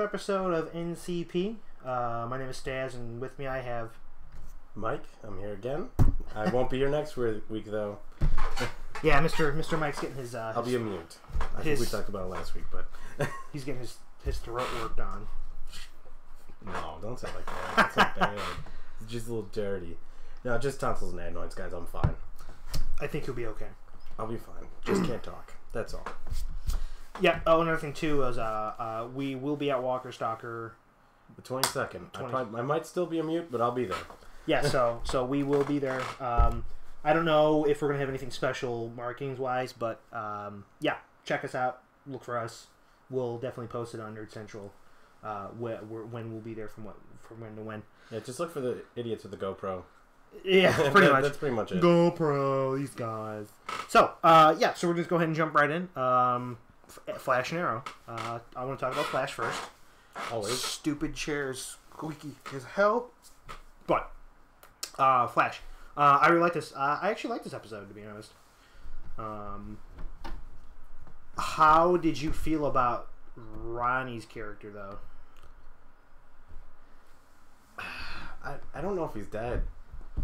episode of NCP. My name is Staz, and with me I have Mike. I'm here again. I won't be here next week though. Yeah, Mr. Mike's getting his. I'll be a mute. I think we talked about it last week, but he's getting his throat worked on. No, don't say it like that. That's so bad. It's just a little dirty. No, just tonsils and adenoids, guys. I'm fine. I think he'll be okay. I'll be fine. Just can't talk. That's all. Yeah. Oh, another thing too is we will be at Walker Stalker. The 22nd. I might still be a mute, but I'll be there. Yeah. So we will be there. I don't know if we're gonna have anything special markings wise, but yeah, check us out. Look for us. We'll definitely post it on Nerd Central. When we'll be there from when to when. Yeah, just look for the idiots with the GoPro. Yeah, pretty much. That's pretty much it. GoPro, these guys. So, yeah, so we're just go ahead and jump right in. Flash and Arrow. I want to talk about Flash first. Always. Stupid chairs, squeaky as hell. But, Flash. I really like this. I actually like this episode, to be honest. How did you feel about Ronnie's character, though? I don't know if he's dead.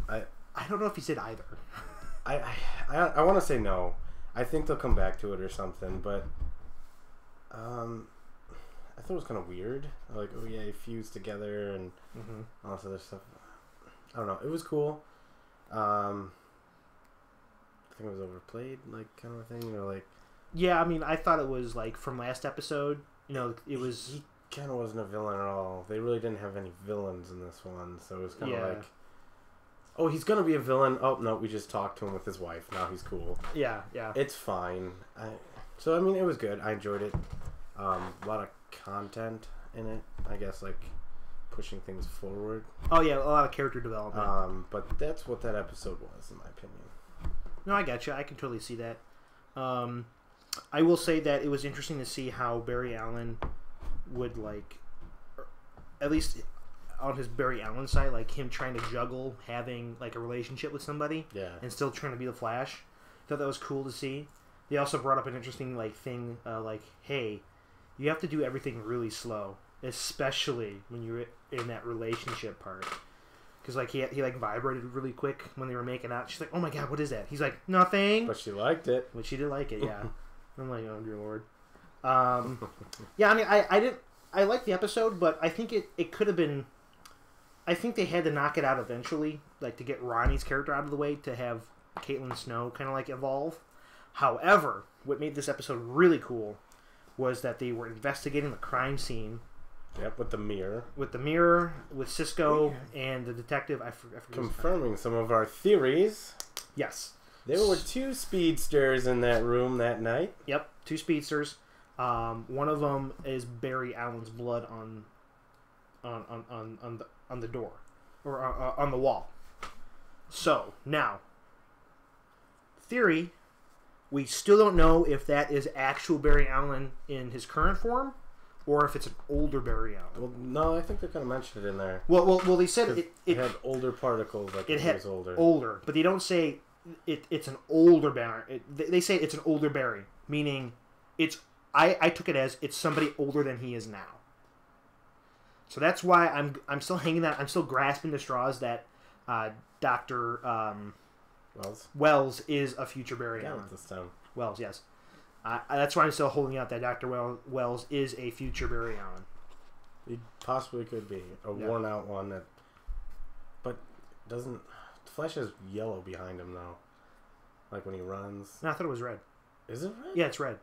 I don't know if he's dead either. I want to say no. I think they'll come back to it or something, but I thought it was kind of weird. Like, oh yeah, he fused together and all this other stuff. I don't know. It was cool. I think it was overplayed, like kind of a thing, or like. Yeah, I mean, I thought it was like from last episode. You know, it was. He kind of wasn't a villain at all. They really didn't have any villains in this one, so it was kind of like. Oh, he's gonna be a villain. Oh no, we just talked to him with his wife. Now he's cool. Yeah, yeah. It's fine. So I mean, it was good. I enjoyed it. A lot of content in it. I guess like pushing things forward. Oh yeah, a lot of character development. But that's what that episode was, in my opinion. No, I got you. I can totally see that. I will say that it was interesting to see how Barry Allen would like, at least on his Barry Allen side, like him trying to juggle having like a relationship with somebody, and still trying to be the Flash. I thought that was cool to see. They also brought up an interesting like thing, like, hey, you have to do everything really slow, especially when you're in that relationship part. Because like he like vibrated really quick when they were making out. She's like, "Oh my god, what is that?" He's like, "Nothing." But she liked it. But she did like it, yeah. I'm like, oh dear lord. Yeah, I mean, I liked the episode, but I think it could have been. I think they had to knock it out eventually, like to get Ronnie's character out of the way to have Caitlin Snow kind of like evolve. However, what made this episode really cool was that they were investigating the crime scene. Yep, with the mirror. With Cisco and the detective. I forget Confirming some of our theories. Yes. There were two speedsters in that room that night. Yep, two speedsters. One of them is Barry Allen's blood on the door or on the wall. So now, theory, we still don't know if that is actual Barry Allen in his current form, or if it's an older Barry Allen. Well, no, I think they kind of mentioned it in there. Well, they said it had older particles, like it was older, but they don't say it's an older Barry. They say it's an older Barry, meaning it's. I took it as it's somebody older than he is now. So that's why I'm still hanging that. I'm still grasping the straws that Dr. Wells is a future Barry Allen. This time. Wells, yes. That's why I'm still holding out that Dr. Wells is a future Barry Allen. He possibly could be a worn out one that, but doesn't. The Flash is yellow behind him though, like when he runs. No, I thought it was red. Is it red? Yeah, it's red.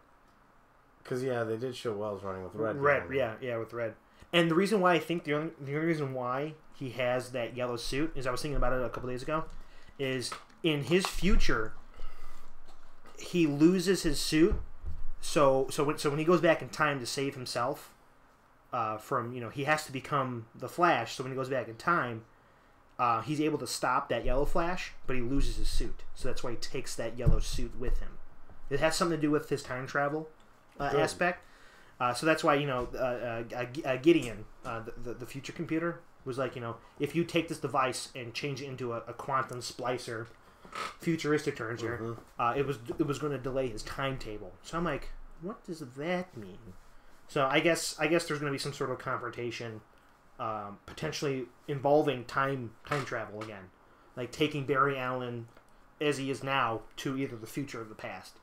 Because they did show Wells running with red. Red, yeah, with red. And the reason why I think the only reason why he has that yellow suit is I was thinking about it a couple days ago, is in his future he loses his suit. So when he goes back in time to save himself from he has to become the Flash. So when he goes back in time, he's able to stop that yellow Flash, but he loses his suit. So that's why he takes that yellow suit with him. It has something to do with his time travel aspect. So that's why Gideon, the future computer, was like, if you take this device and change it into a quantum splicer, futuristic terms here, it was going to delay his timetable. So I'm like, what does that mean? So I guess there's going to be some sort of confrontation, potentially involving time travel again, like taking Barry Allen as he is now to either the future or the past.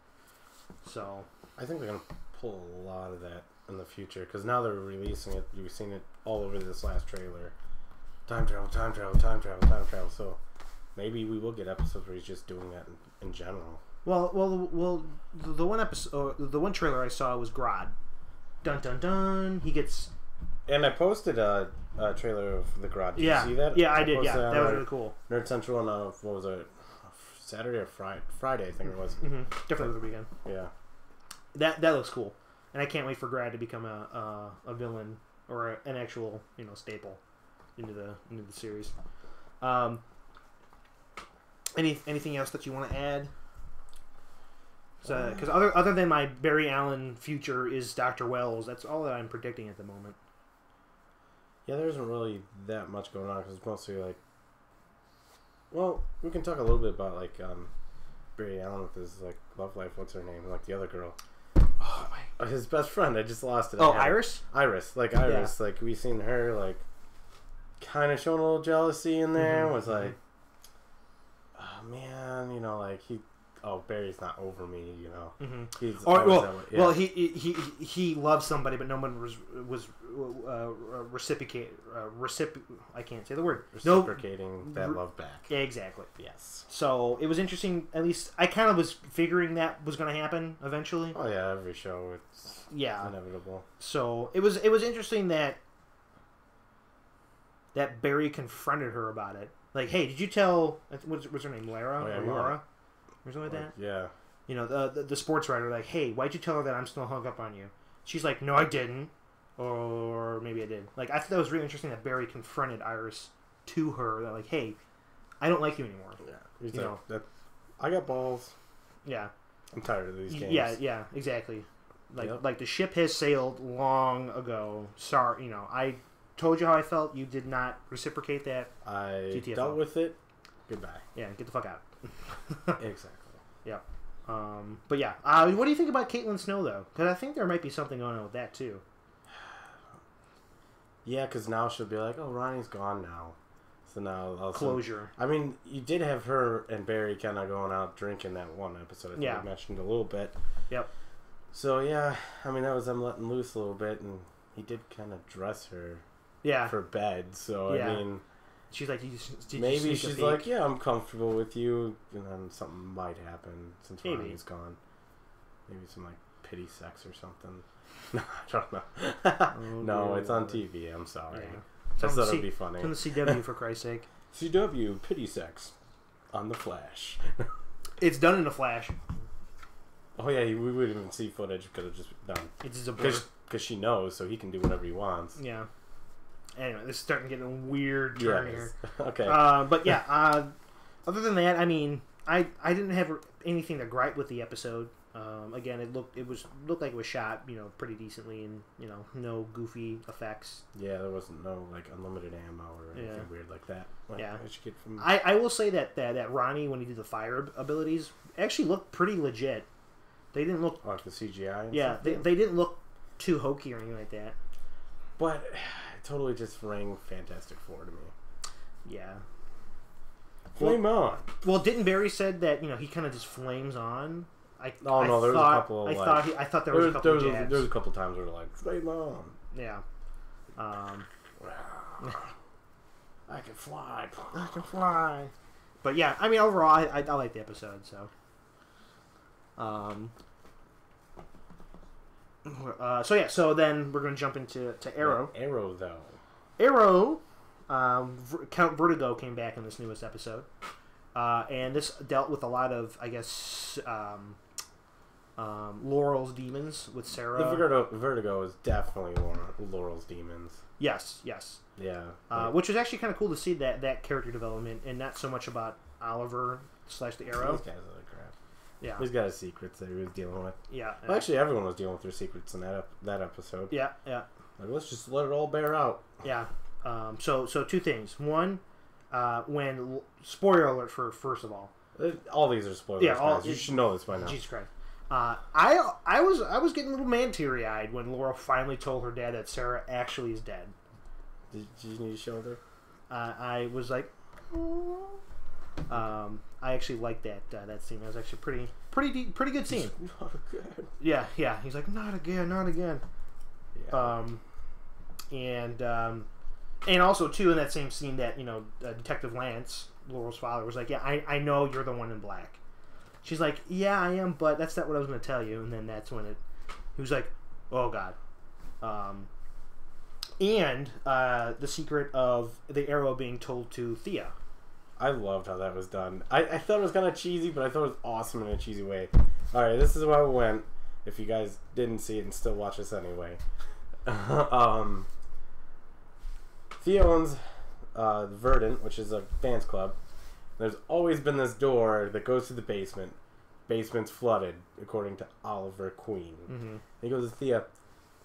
So I think they're gonna pull a lot of that in the future because now they're releasing it. You've seen it all over this last trailer. Time travel, time travel, time travel, time travel. So maybe we will get episodes where he's just doing that in general. Well. The one episode, the one trailer I saw was Grodd. Dun dun dun. He gets. And I posted a trailer of the Grodd. Did you see that? Yeah, I did. Yeah, that was really cool. Nerd Central on what was it? Saturday or Friday, I think it was. Mm-hmm. Definitely the weekend. Yeah. That looks cool, and I can't wait for Grodd to become a villain or an actual staple into the series. Anything else that you want to add? Because other than my Barry Allen future is Dr. Wells, that's all that I'm predicting at the moment. Yeah, there isn't really that much going on because it's mostly like. Well, we can talk a little bit about like Barry Allen with his like love life. What's her name? Like the other girl. Oh my! His best friend. I just lost it. Oh, Iris. Iris. Yeah. Like we seen her like kind of showing a little jealousy in there. Mm-hmm. Was like, oh man, like he. Oh, Barry's not over me, Mm-hmm. He's well, he loved somebody, but no one was I can't say the word. Reciprocating that love back. Yeah, exactly. Yes. So it was interesting. At least I kind of was figuring that was going to happen eventually. Oh yeah, every show it's inevitable. So it was interesting that Barry confronted her about it. Like, hey, did you tell? What's her name? Lara? Oh, yeah, or Laura? Or something like that? Yeah. The sports writer, like, hey, why'd you tell her that I'm still hung up on you? She's like, no, I didn't. Or maybe I did. Like, I thought that was really interesting that Barry confronted Iris to her. That, like, hey, I don't like you anymore. Yeah. He's like, I got balls. Yeah. I'm tired of these games. Yeah, exactly. Like the ship has sailed long ago. Sorry, I told you how I felt. You did not reciprocate that. I GTFO. dealt with it. Goodbye. Yeah, get the fuck out. Exactly. Yeah. But yeah, what do you think about Caitlin Snow though? Because I think there might be something going on with that too. Yeah, because now she'll be like, "Oh, Ronnie's gone now," so now I'll closure. I mean, you did have her and Barry kind of going out drinking that one episode. I think I mentioned a little bit. Yep. So yeah, I mean that was them letting loose a little bit, and he did kind of dress her. Yeah. For bed, so I mean. She's like, maybe she's like, yeah, I'm comfortable with you, and then something might happen since Ronnie's gone. Maybe some like pity sex or something. No, I don't know. No, it's on TV. I'm sorry. Yeah. I thought it'd be funny. It's on the CW for Christ's sake. CW pity sex on the Flash. It's done in the Flash. Oh yeah, we wouldn't even see footage because it's just done. It's just a blur. Because she knows, so he can do whatever he wants. Yeah. Anyway, this is starting to get a weird turn here. Okay. But yeah, other than that, I mean, I didn't have anything to gripe with the episode. Again, it looked like it was shot, pretty decently, and no goofy effects. Yeah, there wasn't no like unlimited ammo or anything weird like that. I will say that Ronnie, when he did the fire abilities, actually looked pretty legit. They didn't look like the CGI. Yeah, they didn't look too hokey or anything like that. But it totally just rang Fantastic Four to me. Yeah. Flame on. Well, didn't Barry said that he kind of just flames on? There was a couple. I thought there was a couple. There was a couple times where like flame on. Yeah. I can fly. I can fly. But yeah, I mean, overall, I like the episode. So. So then we're going to jump into Arrow. Arrow, though. Arrow, Count Vertigo came back in this newest episode. And this dealt with a lot of, I guess, Laurel's demons with Sarah. The Vertigo is definitely Laurel's demons. Yes. Yeah. Which was actually kind of cool to see that character development and not so much about Oliver / the Arrow. These guys are like crap. Yeah. He's got his secrets that he was dealing with. Yeah. Well, actually, everyone was dealing with their secrets in that episode. Yeah. Like, let's just let it all bear out. Yeah. So two things. One, when spoiler alert for first of all. All these are spoilers. Yeah, you should know this by now. Jesus Christ. I was getting a little man teary eyed when Laurel finally told her dad that Sarah actually is dead. Did you need a shoulder? I was like, oh. I actually liked that scene. That was actually pretty good scene. Not again. Yeah. He's like, not again. Yeah. And also too in that same scene that Detective Lance, Laurel's father, was like, yeah, I know you're the one in black. She's like, yeah, I am, but that's not what I was going to tell you. And then that's when he was like, oh god. And the secret of the arrow being told to Thea. I loved how that was done. I thought it was kind of cheesy, but I thought it was awesome in a cheesy way. Alright, this is where we went. If you guys didn't see it and still watch us anyway. Thea owns Verdant, which is a fans club. There's always been this door that goes to the basement. Basement's flooded, according to Oliver Queen. Mm-hmm. He goes to Thea,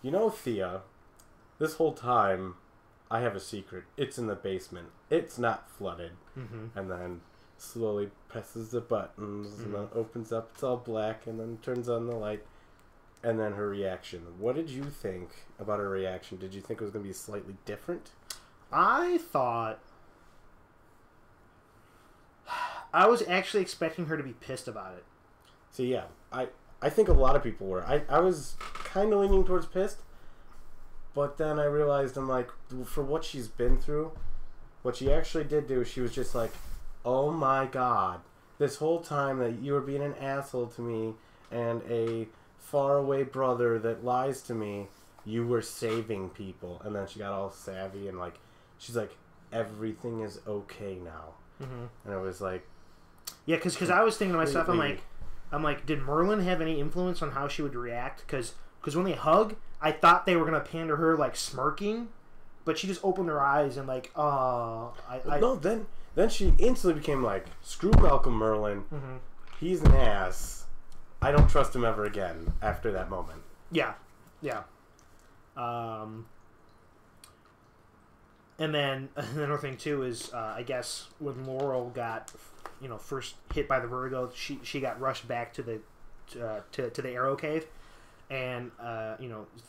Thea, this whole time I have a secret. It's in the basement. It's not flooded. Mm-hmm. And then slowly presses the buttons and then opens up. It's all black and then turns on the light. And then her reaction. What did you think about her reaction? Did you think it was going to be slightly different? I was actually expecting her to be pissed about it. See, yeah. I think a lot of people were. I was kind of leaning towards pissed. But then I realized, I'm like, for what she's been through, what she actually did do, she was just like, oh my god, this whole time that you were being an asshole to me and a faraway brother that lies to me, you were saving people. And then she got all savvy and like, she's like, everything is okay now. Mm-hmm. And it was like, yeah, because I was thinking to myself, I'm like, did Merlin have any influence on how she would react? Because when they hug, I thought they were gonna pan to her like smirking, but she just opened her eyes and like, oh, no. Then she instantly became like, screw Malcolm Merlin. Mm-hmm. He's an ass. I don't trust him ever again. After that moment. Yeah. And then another thing too is I guess when Laurel got first hit by the vertigo, she got rushed back to the arrow cave. And,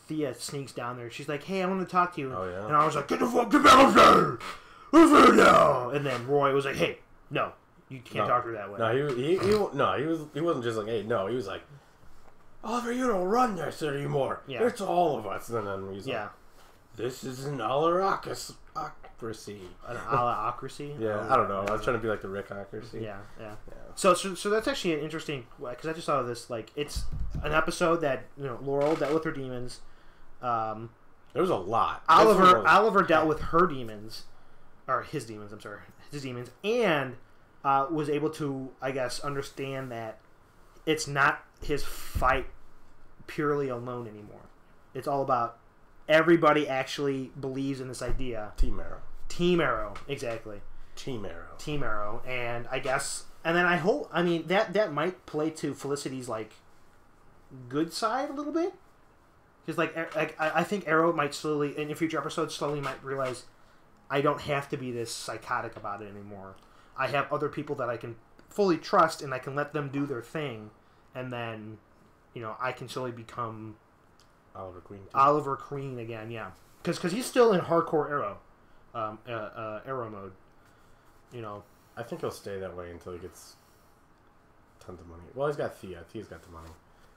Thea sneaks down there. She's like, hey, I want to talk to you. Oh, yeah? And I was like, get the fuck down there! No! And then Roy was like, hey, no, you can't talk to her that way. No, he wasn't just like, hey, no. He was like, Oliver, you don't run this anymore. Yeah. It's all of us. And then he's like, this is an Oliverocracy. An Oliverocracy? Yeah, I don't know. I was trying to be like the Rickocracy. Yeah. So that's actually an interesting, because I just saw this, like, it's an episode that, Laurel dealt with her demons. There was a lot. Oliver dealt with her demons, or his demons, and was able to, I guess, understand that it's not his fight purely alone anymore. It's all about everybody actually believes in this idea. Team Arrow, exactly. Team Arrow. And I guess, and then I mean, that might play to Felicity's, like, good side a little bit. Because, like, I think Arrow might slowly, in future episodes, might realize, I don't have to be this psychotic about it anymore. I have other people that I can fully trust, and I can let them do their thing, and then, I can slowly become Oliver Queen again, yeah. Because he's still in hardcore Arrow. Arrow mode. I think he'll stay that way until he gets tons of money. Well, he's got Thea. Thea's got the money.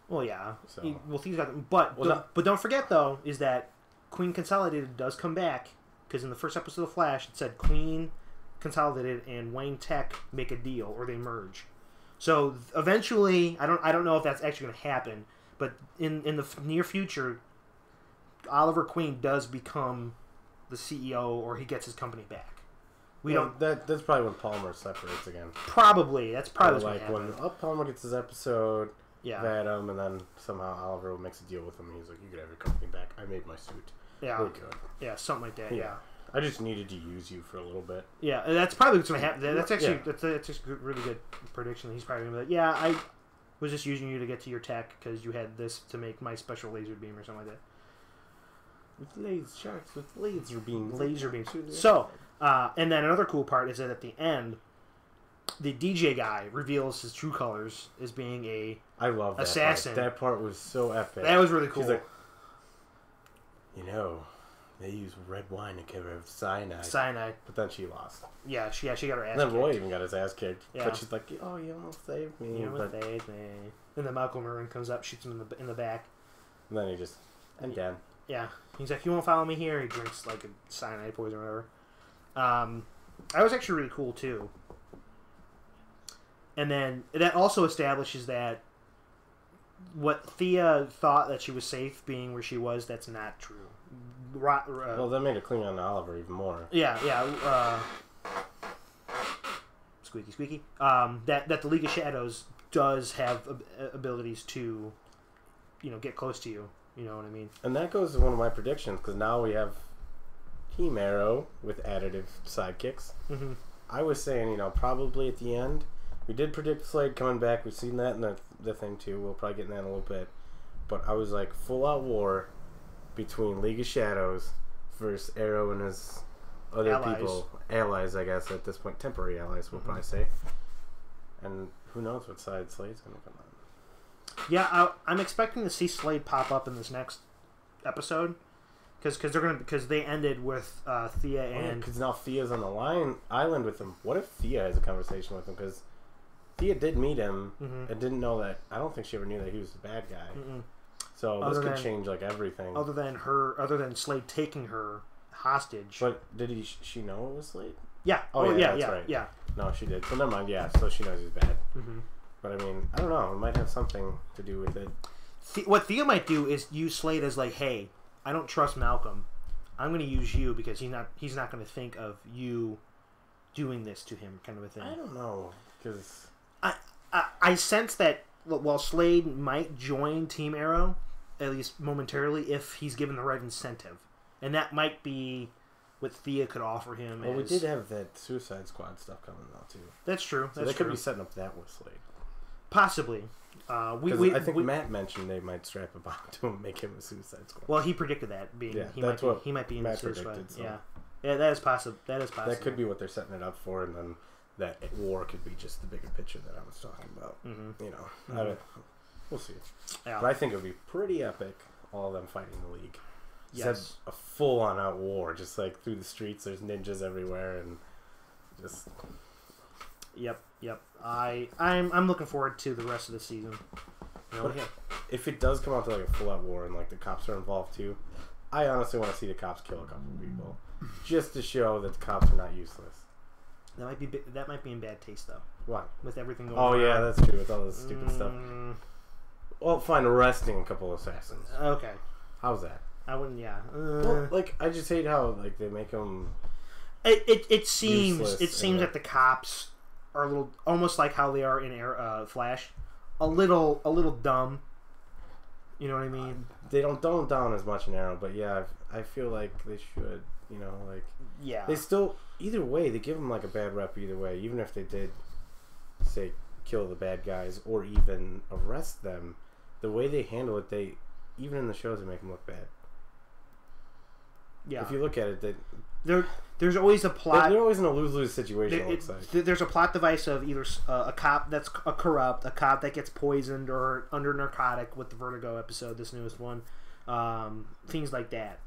Well, yeah. So. Thea's got but don't forget, though, is that Queen Consolidated does come back. Because in the first episode of Flash, it said Queen Consolidated and Wayne Tech make a deal, or they merge. So eventually, I don't know if that's actually going to happen, but in the near future, Oliver Queen does become the CEO, or he gets his company back. That's probably when Palmer separates again. Probably. That's probably what's like when Palmer gets his episode, Venom, and then somehow Oliver makes a deal with him. And he's like, "You could have your company back. I made my suit. Yeah, we're good." Yeah, something like that. Yeah. I just needed to use you for a little bit. Yeah, that's probably what's going to happen. That's actually that's just a really good prediction. He's probably going to be like, "Yeah, I was just using you to get to your tech because you had this to make my special laser beam or something like that." With laser beams. So, and then another cool part is that at the end, the DJ guy reveals his true colors as being a I love that assassin. Part. That part was so epic. That was really cool. She's like, they use red wine to cover cyanide. Cyanide. But then she lost. Yeah, she got her ass And then kicked. Roy even got his ass kicked. Yeah. But she's like, oh, you almost saved me. You almost saved me. And then Malcolm Merlin comes up, shoots him in the back. And then he just... And Dan. Yeah. He's like, you won't follow me here? He drinks like a cyanide poison or whatever. That was actually really cool, too. And then that also establishes that what Thea thought that she was safe being where she was, that's not true. Well, that made it cling on to Oliver even more. Yeah. Squeaky, squeaky. That the League of Shadows does have abilities to, get close to you. You know what I mean? And that goes to one of my predictions, because now we have Team Arrow with additive sidekicks. Mm-hmm. I was saying, probably at the end. We did predict Slade coming back. We've seen that in the thing, too. We'll probably get in that in a little bit. But I was like, full-out war between League of Shadows versus Arrow and his other people. Allies, I guess, at this point. Temporary allies, we'll probably say. And who knows what side Slade's going to come on. Yeah, I'm expecting to see Slade pop up in this next episode. Because they ended with Thea and... Because now Thea's on the island with him. What if Thea has a conversation with him? Because Thea did meet him and didn't know that... I don't think she ever knew that he was the bad guy. Mm-mm. So this could change everything. Other than Slade taking her hostage. But did she know it was Slade? Yeah. That's yeah, right. Yeah. No, she did. So never mind. Yeah, so she knows he's bad. Mm-hmm. But I mean, I don't know. It might have something to do with it. What Thea might do is use Slade as like, hey, I don't trust Malcolm. I'm going to use you because he's not going to think of you doing this to him, kind of a thing. I don't know, because I sense that while Slade might join Team Arrow, at least momentarily, if he's given the right incentive, and that might be what Thea could offer him. Well, we did have that Suicide Squad stuff coming out too. That's true. So they could be setting up that with Slade. Possibly. I think Matt mentioned they might strap a bomb to him and make him a Suicide Squad. Well, he predicted that he might be in the Suicide Squad. So. Yeah, that is possible. That could be what they're setting it up for, and then that war could be just the bigger picture that I was talking about. Mm-hmm. We'll see. Yeah. But I think it would be pretty epic. All of them fighting the League. Yes. A full-on out war, just like through the streets. There's ninjas everywhere, and just. Yep. I'm looking forward to the rest of the season. If it does come out to like a full-out war and like the cops are involved too, I honestly want to see the cops kill a couple of people, just to show that the cops are not useless. That might be in bad taste though. Why? With everything going. Oh on. Yeah, that's true. With all this stupid stuff. Well, fine, arresting a couple of assassins. Okay. How's that? I wouldn't. Yeah. Well, I just hate how they make them. It seems that the cops are a little almost like how they are in Flash, a little dumb. You know what I mean? They don't dumb them down as much in Arrow, but yeah, I feel like they should. Yeah. They still either way they give them like a bad rep either way, even if they did say kill the bad guys or even arrest them. The way they handle it, even in the shows they make them look bad. Yeah. If you look at it, there's always a plot. They're always in a lose-lose situation. It looks like there's a plot device of either a cop that's a corrupt, a cop that gets poisoned or under narcotic with the Vertigo episode, this newest one, things like that.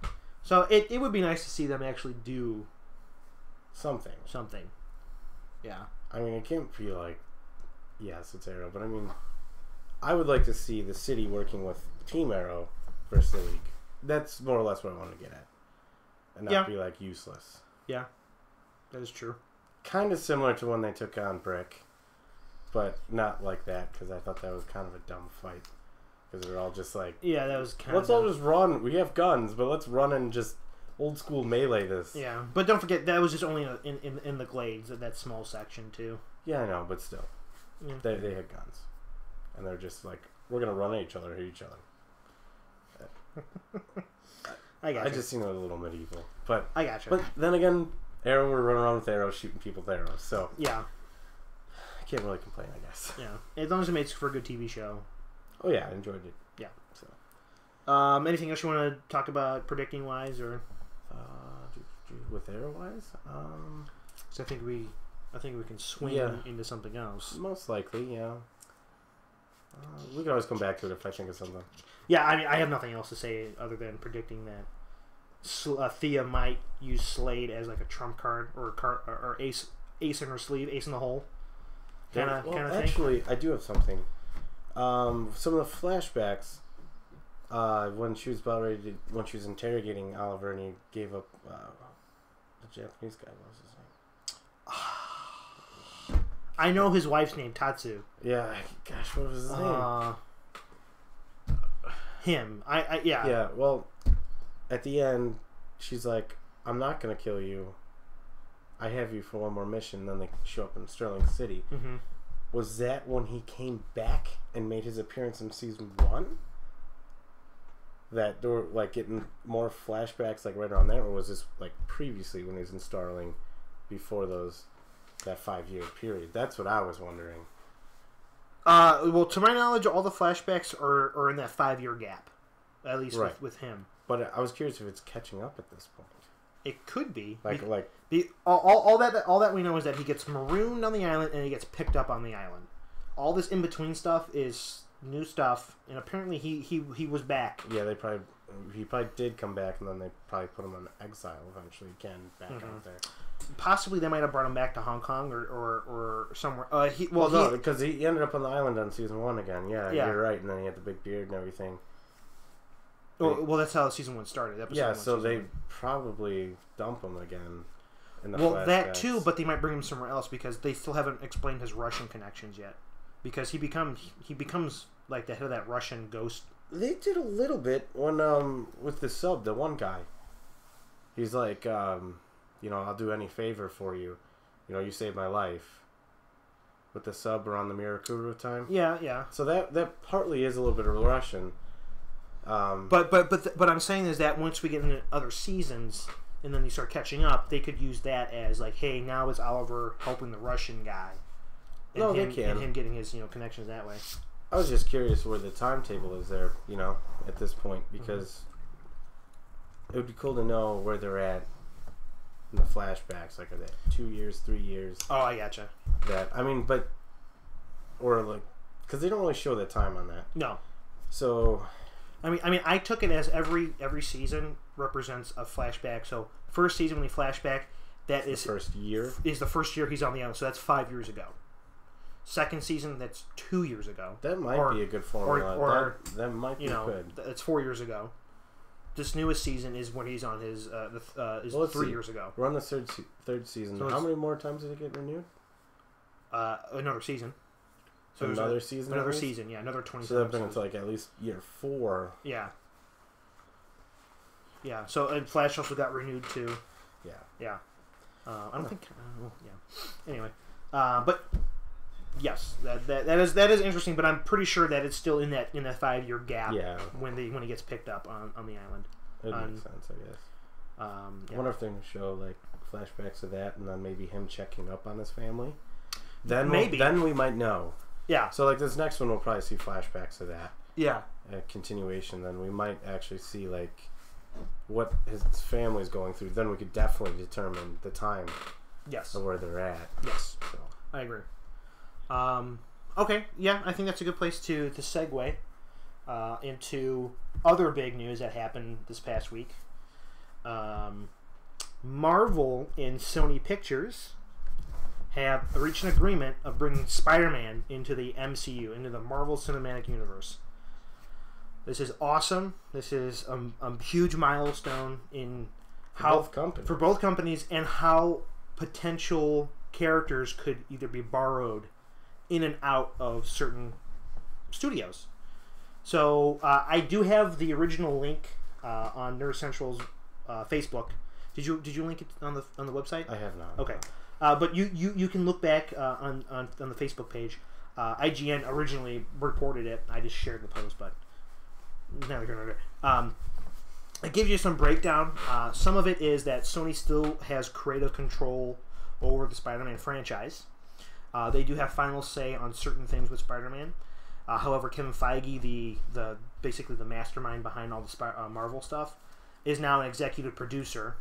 So it would be nice to see them actually do something. Yeah. I mean, it can't feel like yes, it's Arrow, but I mean, I would like to see the city working with Team Arrow versus the League. That's more or less what I want to get at. And not be like useless. Yeah, that is true. Kind of similar to when they took on Brick, but not like that because I thought that was kind of a dumb fight. Because they're all just like, yeah, that was kind let's all just run. We have guns, but let's run and just old school melee this. Yeah, but don't forget that was just only in the glades, that small section too. Yeah, I know, but still, yeah. They had guns, and they're just like, we're gonna run at each other, hit each other. I just seen it a little medieval, but I gotcha. But then again, Arrow would run around with arrows, shooting people with arrows. So yeah, I can't really complain, I guess. Yeah, as long as it makes for a good TV show. Oh yeah, I enjoyed it. Yeah. So, anything else you want to talk about predicting wise or with Arrow wise? So I think we I think we can swing into something else. Most likely, yeah. We can always come back to it if I think of something. Yeah, I have nothing else to say other than predicting that Thea might use Slade as like a trump card or ace in her sleeve, ace in the hole, kind of thing. Actually, I do have something. Some of the flashbacks when she was about ready when she was interrogating Oliver and he gave up the Japanese guy. What was his name? I know his wife's name, Tatsu. Yeah, gosh, what was his name? Him. Yeah. Yeah, well, at the end, she's like, I'm not going to kill you. I have you for one more mission. Then they show up in Sterling City. Mm-hmm. Was that when he came back and made his appearance in season 1? That they were like getting more flashbacks like right around there? Or was this like previously when he was in Starling before that 5-year period? That's what I was wondering. Well, to my knowledge, all the flashbacks are in that 5-year gap, at least with him. But I was curious if it's catching up at this point. It could be. All that we know is that he gets marooned on the island and he gets picked up on the island. All this in between stuff is new stuff, and apparently he was back. Yeah, he probably did come back, and then they probably put him in exile eventually again back out there. Possibly they might have brought him back to Hong Kong or somewhere. Because he ended up on the island on season 1 again. Yeah, you're right. And then he had the big beard and everything. Well, that's how season 1 started. They probably dump him again. In the flashbacks. That too, but they might bring him somewhere else because they still haven't explained his Russian connections yet. Because he becomes like the head of that Russian ghost. They did a little bit when with the sub, the one guy. He's like, I'll do any favor for you. You saved my life. With the sub around the Mirakuru time. Yeah. So that partly is a little bit of Russian. But I'm saying is that once we get into other seasons and then they start catching up, they could use that as like, hey, now is Oliver helping the Russian guy? And they can. And him getting his connections that way. I was just curious where the timetable is there, at this point, because it would be cool to know where they're at in the flashbacks. Like, are they 2 years, 3 years? Oh, I gotcha. Because they don't really show the time on that. No. So, I took it as every season represents a flashback. So, first season when we flashback, that is the first year. Is the first year he's on the island. So that's 5 years ago. Second season, that's 2 years ago. That might be a good formula. That might be good. That's 4 years ago. This newest season is when he's on his 3 years ago. We're on the third season. So how many more times did it get renewed? Another season. So another season. Another season. Yeah, another 20. So that'd been until like at least year 4. Yeah. Yeah. So and Flash also got renewed too. Yeah. Yeah. I don't think. Yeah. Anyway, but. Yes, that is interesting, but I'm pretty sure that it's still in that 5-year gap. Yeah. When he gets picked up on the island. It makes sense, I guess. Yeah. I wonder if they're going to show like flashbacks of that, and then maybe him checking up on his family. Then we might know. Yeah. So like this next one, we'll probably see flashbacks of that. Yeah. A continuation. Then we might actually see like what his family's going through. Then we could definitely determine the time. Yes. Of where they're at. Yes. So. I agree. Okay, yeah, I think that's a good place to segue into other big news that happened this past week. Marvel and Sony Pictures have reached an agreement of bringing Spider-Man into the MCU, into the Marvel Cinematic Universe. This is awesome. This is a huge milestone in for both companies and how potential characters could either be borrowed in and out of certain studios. So I do have the original link on Nerd Central's Facebook. Did you link it on the website? I have not. Okay, but you can look back on the Facebook page. IGN originally reported it. I just shared the post, but now they're gonna. It gives you some breakdown. Some of it is that Sony still has creative control over the Spider-Man franchise. They do have final say on certain things with Spider-Man. However, Kevin Feige, the basically the mastermind behind all the Marvel stuff, is now an executive producer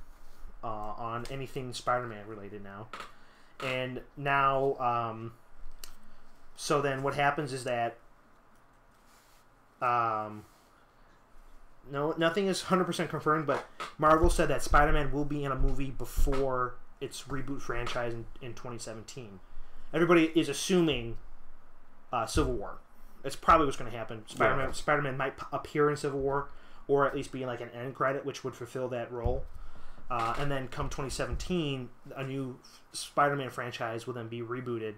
on anything Spider-Man related now. And now, so then what happens is that, no, nothing is 100% confirmed, but Marvel said that Spider-Man will be in a movie before its reboot franchise in 2017. Everybody is assuming Civil War. It's probably what's going to happen. Spider-Man might appear in Civil War, or at least be like an end credit, which would fulfill that role. And then come 2017, a new Spider-Man franchise will then be rebooted.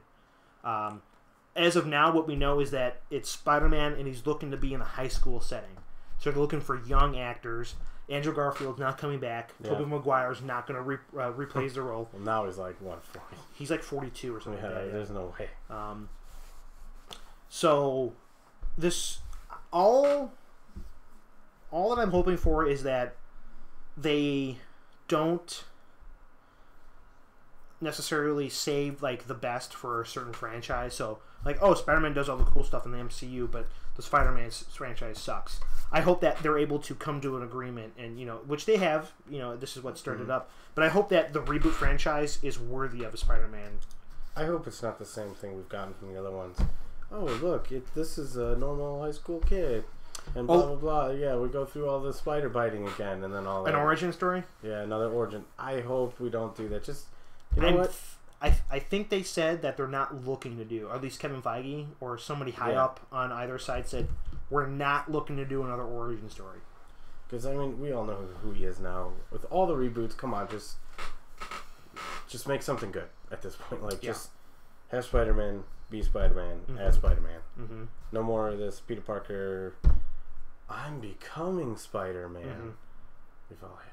As of now, what we know is that it's Spider-Man, and he's looking to be in a high school setting. So they're looking for young actors. Andrew Garfield's not coming back. Yeah. Tobey Maguire's not going to replace the role. Well, now he's like, what, 40? He's like 42 or something like that. There's no way. So this all that I'm hoping for is that they don't necessarily save like the best for a certain franchise. So like, oh, Spider-Man does all the cool stuff in the MCU, but the Spider-Man franchise sucks. I hope that they're able to come to an agreement, and which they have. This is what started up. But I hope that the reboot franchise is worthy of a Spider-Man. I hope it's not the same thing we've gotten from the other ones. Oh, look, this is a normal high school kid, and blah blah blah. Yeah, we go through all the spider biting again, and then all that. An origin story. Yeah, another origin. I hope we don't do that. Just what? I think they said that they're not looking to do, or at least Kevin Feige or somebody high up on either side said, we're not looking to do another origin story. Because, I mean, we all know who he is now. With all the reboots, come on, just make something good at this point. Like, just have Spider-Man be Spider-Man as Spider-Man. Mm-hmm. No more of this Peter Parker, I'm becoming Spider-Man. Mm-hmm. We've all had it.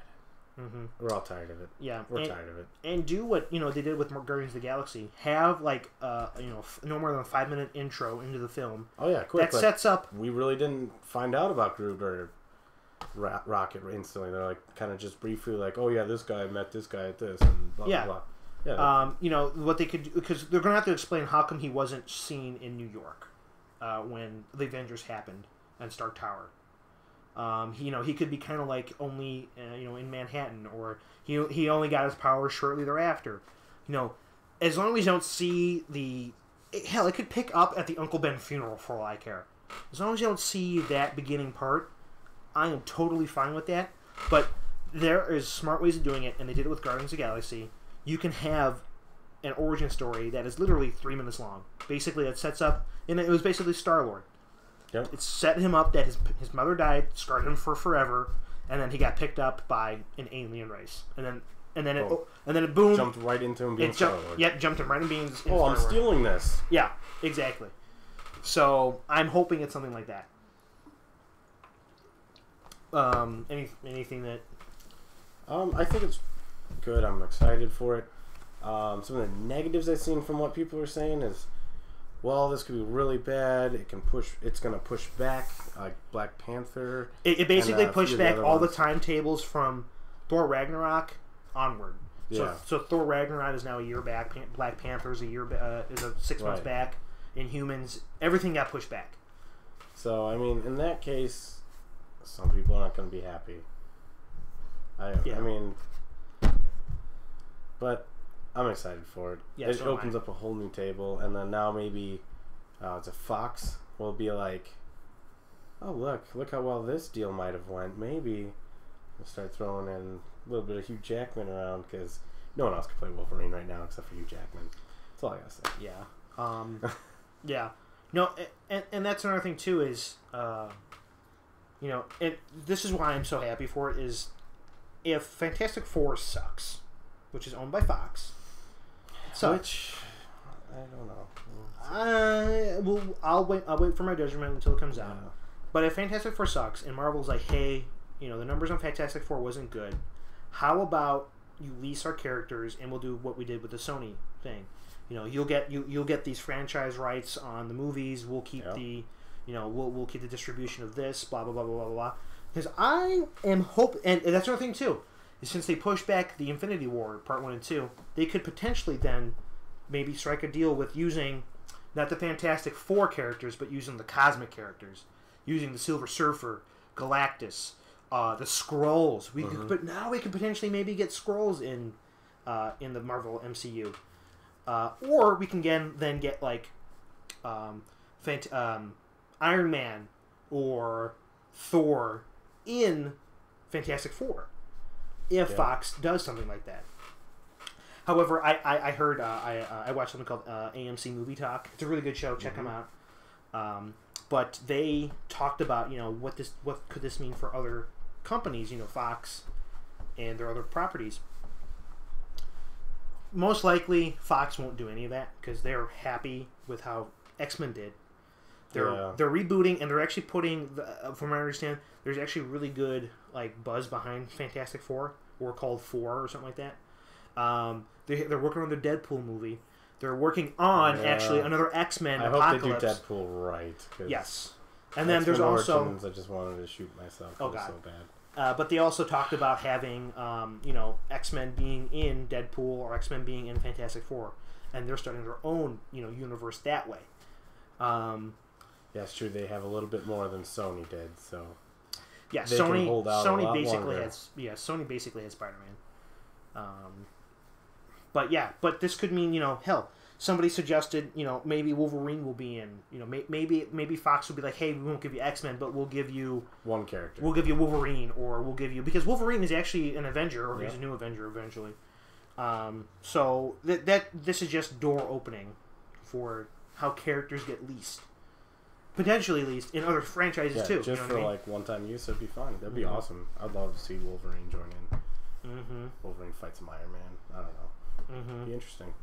Mm-hmm. We're all tired of it. Yeah, we're tired of it. And do what they did with Guardians of the Galaxy. Have like no more than a 5-minute intro into the film. Oh yeah, quick. That sets up. We really didn't find out about Groot or Rocket instantly. They're like kind of just briefly like, oh yeah, this guy met this guy at this and blah blah blah. Yeah. What they could do, because they're gonna have to explain how come he wasn't seen in New York when the Avengers happened and Stark Tower. He could be kind of like only in Manhattan, or he only got his powers shortly thereafter. As long as you don't see it could pick up at the Uncle Ben funeral for all I care. As long as you don't see that beginning part, I am totally fine with that. But there is smart ways of doing it, and they did it with Guardians of the Galaxy. You can have an origin story that is literally 3 minutes long. Basically, it sets up, and it was basically Star-Lord. Yep. It set him up that his mother died, scarred him for forever, and then he got picked up by an alien race, and then it boom, jumped right into him being Star-Lord. Yep, jumped him right in being. Oh, I'm stealing this. Yeah, exactly. So I'm hoping it's something like that. Anything that. I think it's good. I'm excited for it. Some of the negatives I've seen from what people are saying is, well, this could be really bad. It's going to push back like Black Panther. It basically pushed back all the timetables from Thor Ragnarok onward. Yeah. So Thor Ragnarok is now a year back. Black Panther is is 6 months back. Inhumans, everything got pushed back. So I mean, in that case, some people are not going to be happy. I mean, but I'm excited for it. Yeah, it opens up a whole new table, and then now maybe it's a Fox will be like, oh look how well this deal might have went. Maybe we'll start throwing in a little bit of Hugh Jackman around, because no one else can play Wolverine right now except for Hugh Jackman. That's all I gotta say. Yeah. Yeah. No, and that's another thing too is, and this is why I'm so happy for it is, if Fantastic Four sucks, which is owned by Fox. Which I don't know. I'll wait for my judgment until it comes out. Yeah. But if Fantastic Four sucks and Marvel's like, hey, the numbers on Fantastic Four wasn't good, how about you lease our characters and we'll do what we did with the Sony thing? You'll get these franchise rights on the movies. We'll keep we'll keep the distribution of this. Blah blah blah blah blah blah. Because I am and that's another thing too. Since they pushed back the Infinity War Part 1 and 2, they could potentially then maybe strike a deal with using not the Fantastic Four characters, but using the cosmic characters, using the Silver Surfer, Galactus, the Skrulls. But now we could potentially maybe get Skrulls in the Marvel MCU. Or we can then get like Iron Man or Thor in Fantastic Four if Fox does something like that. However, I heard I watched something called AMC Movie Talk. It's a really good show. Check them out. But they talked about what could this mean for other companies, Fox and their other properties. Most likely, Fox won't do any of that because they're happy with how X-Men did. They're rebooting, and they're actually putting, from what I understand, there's actually really good like buzz behind Fantastic Four, or called Four or something like that. They're working on their Deadpool movie. They're working on actually another X-Men Apocalypse. I hope they do Deadpool right. Yes, and then there's also Origins, I just wanted to shoot myself. Oh God, so bad. But they also talked about having X-Men being in Deadpool or X-Men being in Fantastic Four, and they're starting their own universe that way. Yeah, it's true. They have a little bit more than Sony did, so yeah. they can hold out Sony a basically longer. Sony basically has Spider-Man. But this could mean hell. Somebody suggested maybe Wolverine will be in. Maybe Fox will be like, hey, we won't give you X-Men, but we'll give you one character. We'll give you Wolverine, or we'll give you, because Wolverine is actually an Avenger, or he's a new Avenger eventually. So this is just door opening for how characters get leased. Potentially leased in other franchises too. Just for like one-time use, it'd be fun. That'd be awesome. I'd love to see Wolverine join in. Wolverine fights some Iron Man. I don't know. It'd be interesting.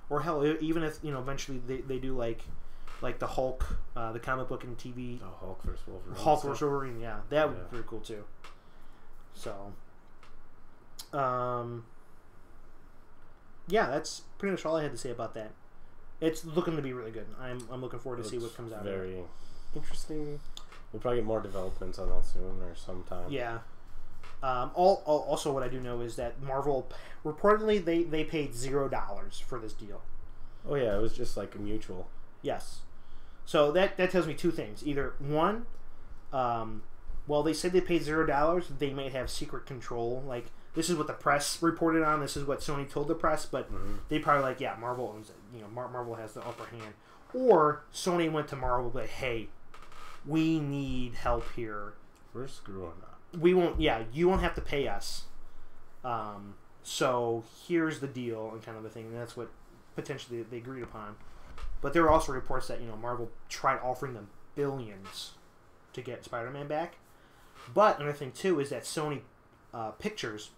Or hell, even if eventually they do like the Hulk, the comic book and TV. Oh, Hulk versus Wolverine. Hulk versus Wolverine, yeah, that would be pretty cool too. So, yeah, that's pretty much all I had to say about that. It's looking to be really good. I'm looking forward to see what comes out. Very interesting. We'll probably get more developments on that soon or sometime. Yeah. Also, what I do know is that Marvel reportedly they paid $0 for this deal. Oh yeah, it was just like a mutual. Yes. So that tells me two things. Either one, well, they said they paid $0. They might have secret control. Like, this is what the press reported on. This is what Sony told the press. But they probably like, yeah, Marvel owns it. Marvel has the upper hand. Or Sony went to Marvel, like, hey, we need help here. We're screwing up. We won't. Yeah, you won't have to pay us. So here's the deal, and kind of the thing. And that's what potentially they agreed upon. But there are also reports that Marvel tried offering them billions to get Spider-Man back. But another thing too is that Sony Pictures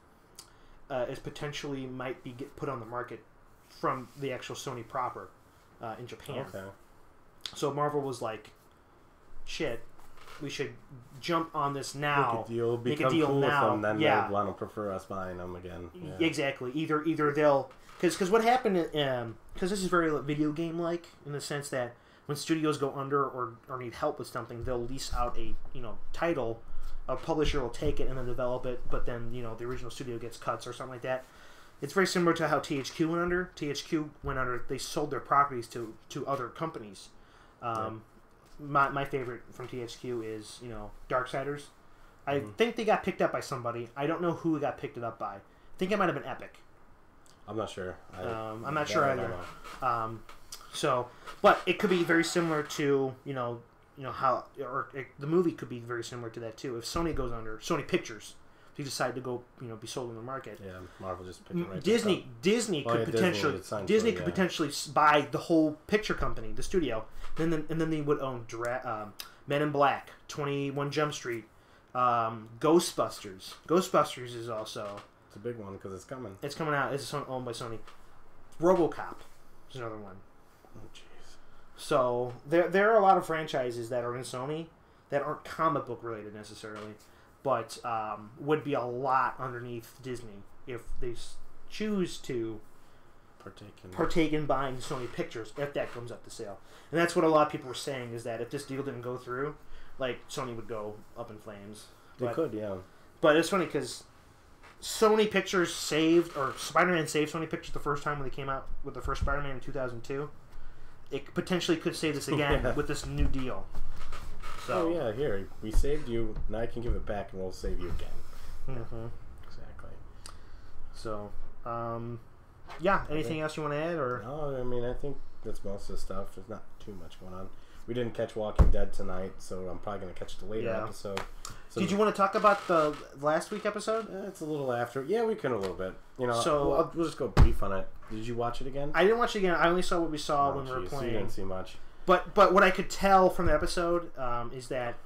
is potentially might be put on the market from the actual Sony proper in Japan. Okay. So Marvel was like, shit, we should jump on this now. Make a deal cool now. With them, then they want to prefer us buying them again. Yeah. Exactly. Either they'll, because what happened, because this is very video game like in the sense that when studios go under or need help with something, they'll lease out a title. A publisher will take it and then develop it, but then the original studio gets cuts or something like that. It's very similar to how THQ went under. THQ went under. They sold their properties to other companies. My favorite from THQ is Darksiders. I think they got picked up by somebody. I don't know who got picked it up by. I think it might have been Epic. I'm not sure. I'm not sure either. But it could be very similar to how, or the movie could be very similar to that too. If Sony goes under, Sony Pictures, if you decide to go be sold in the market. Yeah, Marvel just picked it right Disney could potentially could potentially buy the whole picture company, the studio. And then they would own Men in Black, 21 Jump Street, Ghostbusters. Ghostbusters is also. It's a big one because it's coming. It's coming out. It's owned by Sony. RoboCop is another one. Oh jeez. So there are a lot of franchises that are in Sony that aren't comic book related necessarily, but would be a lot underneath Disney if they choose to partake in buying Sony Pictures if that comes up to sale. And that's what a lot of people were saying, is that if this deal didn't go through, like, Sony would go up in flames. They could, yeah. But it's funny because Sony Pictures Spider-Man saved Sony Pictures the first time when they came out with the first Spider-Man in 2002. It potentially could save this again with this new deal. So, oh yeah, here, we saved you, now I can give it back and we'll save you again. Mm-hmm. Exactly. So, Yeah. Anything else you want to add, or? No, I mean, I think that's most of the stuff. There's not too much going on. We didn't catch Walking Dead tonight, so I'm probably going to catch the later episode. So did you want to talk about the last week episode? It's a little after. Yeah, we can a little bit. You know, so we'll just go brief on it. Did you watch it again? I didn't watch it again. I only saw what we saw when we were playing. So you didn't see much. But what I could tell from the episode is that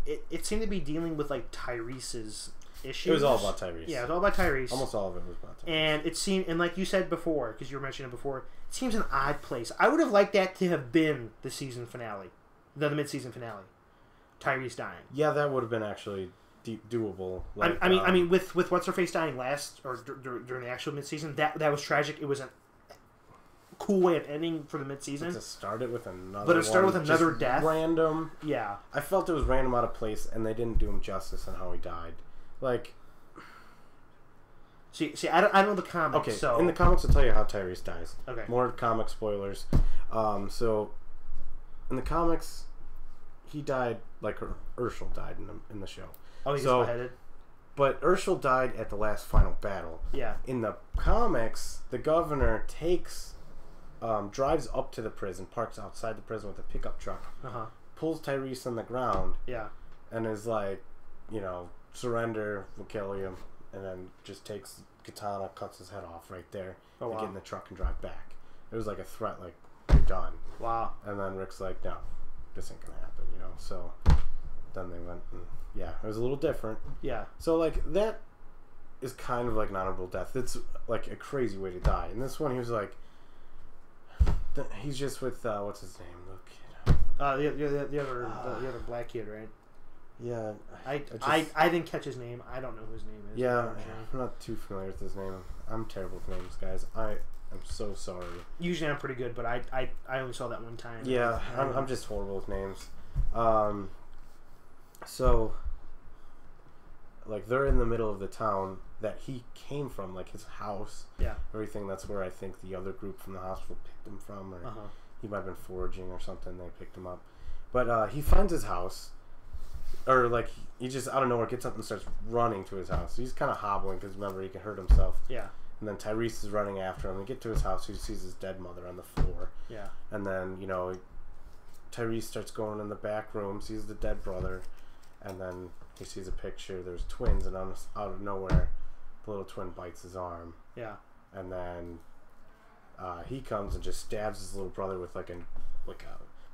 it seemed to be dealing with like Tyrese's issues. It was all about Tyrese. Yeah, it was all about Tyrese. Almost all of it was about Tyrese. And it seemed, and like you said before, because you were mentioning it before, it seems an odd place. I would have liked that to have been the season finale, the mid-season finale. Tyrese dying. Yeah, that would have been actually doable. Like, I mean, with what's her face dying last or during the actual mid-season, that was tragic. It was a cool way of ending for the mid-season. To start it with another, but it started with another death. Random. Yeah, I felt it was random, out of place, and they didn't do him justice on how he died. Like, see, I don't know the comics. Okay, so in the comics, I'll tell you how Tyrese dies. Okay, more comic spoilers. So, in the comics, he died like Urshel died in the show. Oh, he's beheaded. But Urshel died at the last final battle. Yeah. In the comics, the governor drives up to the prison, parks outside the prison with a pickup truck, pulls Tyrese on the ground, and is like, surrender, we'll kill you, and then just takes katana, cuts his head off right there, get in the truck and drive back. It was like a threat, like, you're done. Wow. And then Rick's like, no, this ain't gonna happen, So then they went, and, it was a little different. Yeah. So, like, that is kind of like an honorable death. It's like a crazy way to die. In this one, he was like, he's just with what's his name, Luke. The other black kid, right? Yeah. I didn't catch his name. I don't know who his name is. Yeah, I'm not too familiar with his name. I'm terrible with names, guys. I'm so sorry. Usually I'm pretty good, but I only saw that one time. Yeah, I'm just horrible with names. So, like, they're in the middle of the town that he came from, like his house. Yeah. Everything. That's where I think the other group from the hospital picked him from, or he might have been foraging or something. They picked him up. But he finds his house, or like he just out of nowhere gets up and starts running to his house. He's kind of hobbling because remember he can hurt himself. Yeah. And then Tyrese is running after him. They get to his house. He sees his dead mother on the floor. Yeah. And then Tyrese starts going in the back room, sees the dead brother, and then he sees a picture. There's twins, and out of nowhere, the little twin bites his arm. Yeah. And then he comes and just stabs his little brother with like a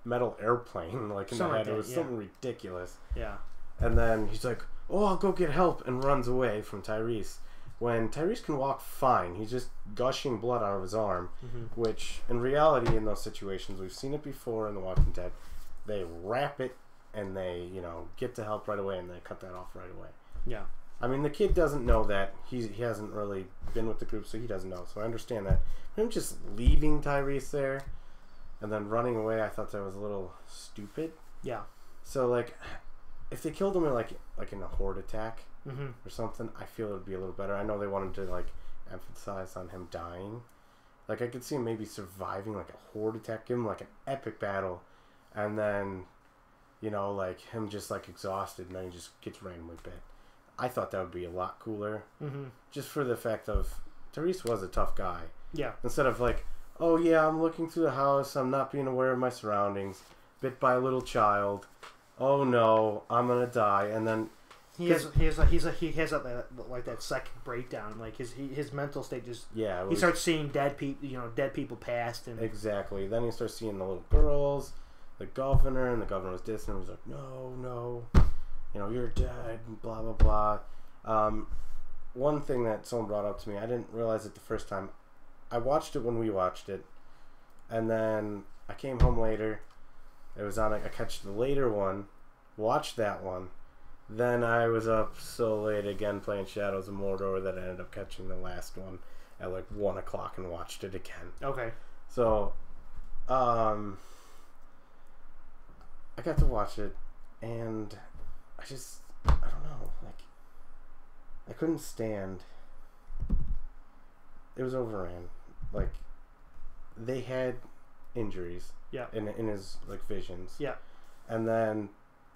metal airplane, like in the head. It was something ridiculous. Yeah. And then he's like, "Oh, I'll go get help," and runs away from Tyrese. When Tyrese can walk fine, he's just gushing blood out of his arm, which in reality, in those situations, we've seen it before in The Walking Dead. They wrap it and they, get to help right away, and they cut that off right away. Yeah. I mean, the kid doesn't know that. He hasn't really been with the group, so he doesn't know. So I understand that. Him just leaving Tyrese there and then running away, I thought that was a little stupid. Yeah. So, like, if they killed him in, like in a horde attack or something, I feel it would be a little better. I know they wanted to, like, emphasize on him dying. Like, I could see him maybe surviving, like, a horde attack, give him, like, an epic battle, and then, like, him just, like, exhausted, and then he just gets randomly bit. I thought that would be a lot cooler. Just for the fact of Tyrese was a tough guy. Yeah. Instead of like, oh yeah, I'm looking through the house, I'm not being aware of my surroundings, bit by a little child. Oh no, I'm gonna die. And then he has that second breakdown. Like his mental state just he starts seeing dead people past and exactly. Then he starts seeing the little girls, the governor, and the governor was dissing him. He's like, no. You're dead, blah, blah, blah. One thing that someone brought up to me, I didn't realize it the first time. I watched it when we watched it, and then I came home later. It was on, I catch the later one, watched that one. Then I was up so late again playing Shadows of Mordor that I ended up catching the last one at like 1 o'clock and watched it again. Okay. So, I got to watch it, and I don't know, like, I couldn't stand, it was overran, like, they had injuries, in his, like, visions, and then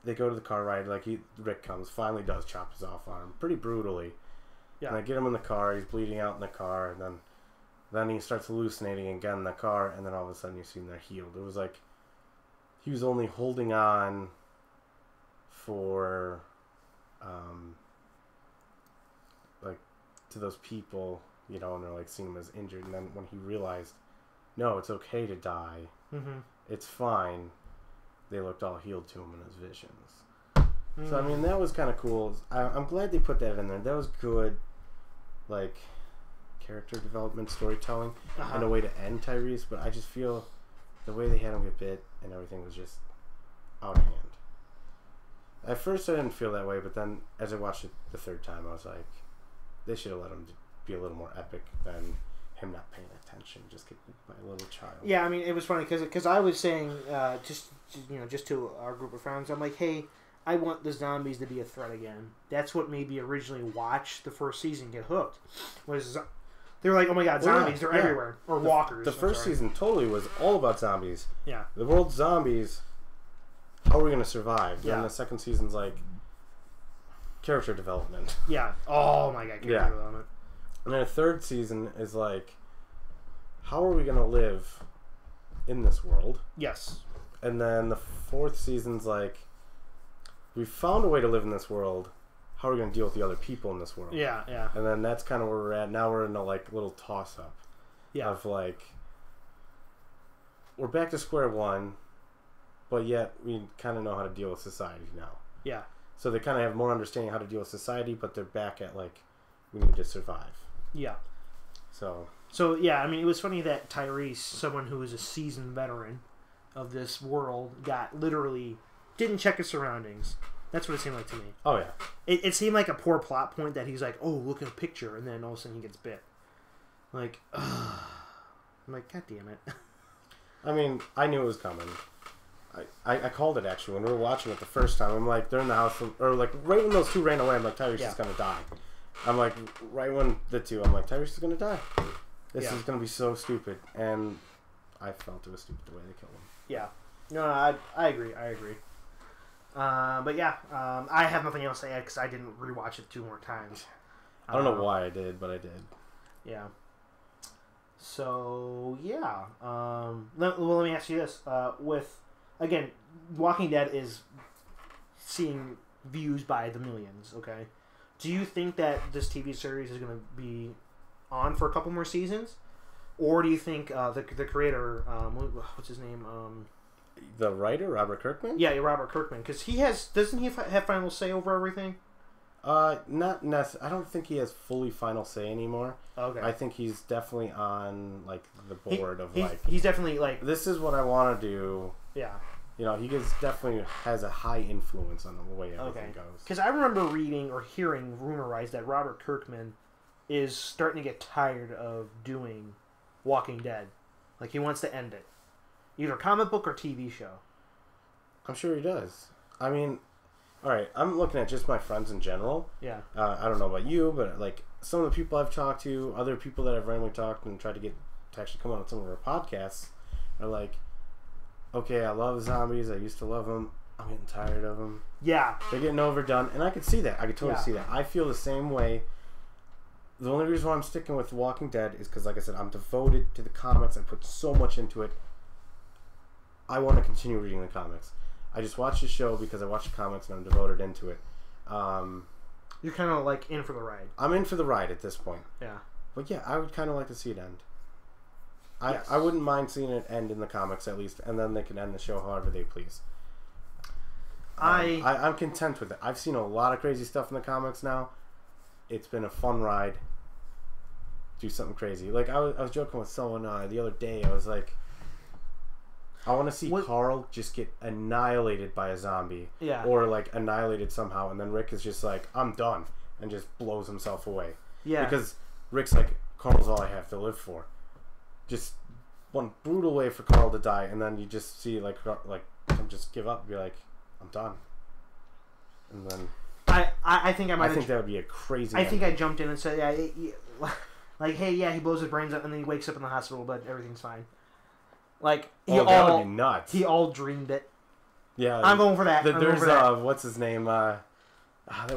they go to the car ride, like, Rick finally does chop his off arm, pretty brutally, and I get him in the car, he's bleeding out in the car, and then Then he starts hallucinating and getting in the car, and then all of a sudden you see him, they're healed. It was like he was only holding on for, like, to those people, you know, and they're like seeing him as injured. And then when he realized, no, it's okay to die, it's fine, they looked all healed to him in his visions. So I mean, that was kind of cool. I'm glad they put that in there. That was good, like, character development, storytelling, and a way to end Tyrese. But I just feel the way they had him get bit and everything was just out of hand. At first, I didn't feel that way, but then as I watched it the third time, I was like, they should have let him be a little more epic than him not paying attention, just getting bit by a little child. Yeah, I mean, it was funny because I was saying just to our group of friends, I'm like, hey, I want the zombies to be a threat again. That's what made me originally watch the first season, get hooked. They were like, oh my god, zombies, they're everywhere. Or walkers. The first season totally was all about zombies. Yeah. The world's zombies. How are we going to survive? Yeah. And the second season's like character development. Yeah. Oh my god, character development. And then the third season is like, how are we going to live in this world? Yes. And then the fourth season's like, we found a way to live in this world. How are we going to deal with the other people in this world? Yeah, yeah. And then that's kind of where we're at. Now we're in a like little toss-up. Yeah. Of like, we're back to square one, but yet we kind of know how to deal with society now. Yeah. So they kind of have more understanding how to deal with society, but they're back at like, we need to survive. Yeah. So yeah, I mean, it was funny that Tyrese, someone who is a seasoned veteran of this world, didn't check his surroundings. That's what it seemed like to me. Oh, yeah. It seemed like a poor plot point that he's like, oh, look at a picture, and then all of a sudden he gets bit. Like, I'm like, god damn it. I mean, I knew it was coming. I called it, actually, when we were watching it the first time. I'm like, they're in the house, or like, right when those two ran away, I'm like, Tyrese is going to die. I'm like, right when the two, I'm like, Tyrese is going to die. This is going to be so stupid. And I felt it was stupid the way they killed him. Yeah. No, I agree. But yeah, I have nothing else to add because I didn't rewatch it 2 more times. I don't know why I did, but I did. Yeah. So, yeah. Let me ask you this. Again, Walking Dead is seeing views by the millions, okay? Do you think that this TV series is going to be on for a couple more seasons? Or do you think the creator, what's his name? The writer, Robert Kirkman? Yeah, Robert Kirkman. Because doesn't he have final say over everything? Not necessarily. I don't think he has fully final say anymore. Okay. I think he's definitely on, like, the board he's definitely, like... This is what I want to do. Yeah. You know, he definitely has a high influence on the way everything goes. Because I remember reading or hearing rumor-wise that Robert Kirkman is starting to get tired of doing Walking Dead. Like, he wants to end it. Either comic book or TV show. I'm sure he does. I mean, alright, I'm looking at just my friends in general. Yeah. I don't know about you, but, like, some of the people I've talked to, other people that I've randomly talked and tried to get to actually come on with some of our podcasts, are like, okay, I love zombies. I used to love them. I'm getting tired of them. Yeah. They're getting overdone. And I could see that. I could totally see that. I feel the same way. The only reason why I'm sticking with Walking Dead is because, like I said, I'm devoted to the comics. I put so much into it. I want to continue reading the comics. I just watch the show because I watch the comics and I'm devoted into it. You're kind of like in for the ride. I'm in for the ride at this point. Yeah. But yeah, I would kind of like to see it end. Yes. I wouldn't mind seeing it end in the comics at least, and then they can end the show however they please. I'm content with it. I've seen a lot of crazy stuff in the comics now. It's been a fun ride. Do something crazy. Like, I was joking with someone the other day. I was like, I want to see Carl just get annihilated by a zombie. Yeah. Or, like, annihilated somehow, and then Rick is just like, I'm done, and just blows himself away. Yeah. Because Rick's like, Carl's all I have to live for. Just one brutal way for Carl to die, and then you just see like him just give up and be like, I'm done. And then I think I might. I think that would be a crazy. I think I jumped in and said, like, hey, yeah, he blows his brains up and then he wakes up in the hospital, but everything's fine. Like that would be nuts. He all dreamed it. Yeah, I'm going for that. There's what's his name? That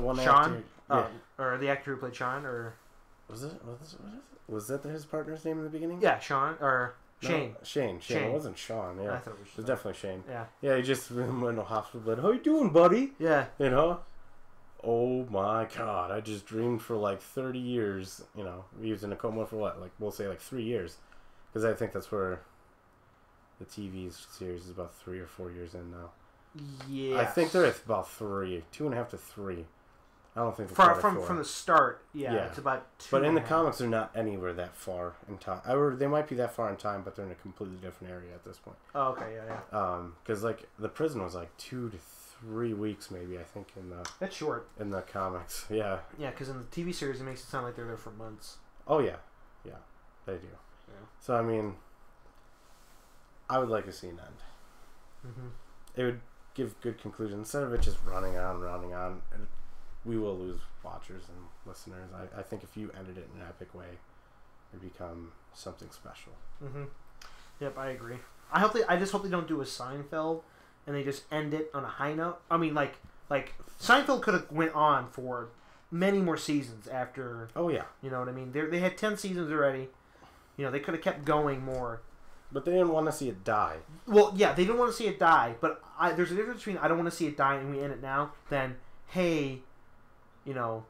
one Sean, actor. or the actor who played Sean, or Was that his partner's name in the beginning? Yeah, Sean or Shane. No, Shane. It wasn't Sean. Yeah, I thought it was definitely Shane. Yeah. Yeah, he just went to the hospital bed. How you doing, buddy? Yeah. You know. Oh my God! I just dreamed for like 30 years. You know, he was in a coma for what? Like we'll say like 3 years, because I think that's where the TV series is about 3 or 4 years in now. Yeah. I think they're at about 3, 2.5 to 3. I don't think from the start. Yeah, it's about 2. But in the comics, they're not anywhere that far in time. They might be that far in time, but they're in a completely different area at this point. Oh, okay, yeah. Because like the prison was like 2 to 3 weeks, maybe I think that's short in the comics. Yeah. Yeah, because in the TV series, it makes it sound like they're there for months. Oh yeah, they do. Yeah. So I mean, I would like to see an end. Mm-hmm. It would give good conclusion instead of it just running on. We will lose watchers and listeners. I think if you ended it in an epic way, it would become something special. Mm-hmm. Yep, I agree. I just hope they don't do a Seinfeld and they just end it on a high note. I mean, like Seinfeld could have went on for many more seasons after. Oh yeah. You know what I mean? They had 10 seasons already. You know, they could have kept going more. But they didn't want to see it die. Well, yeah, they didn't want to see it die. But there's a difference between I don't want to see it die and we end it now than, hey, you know,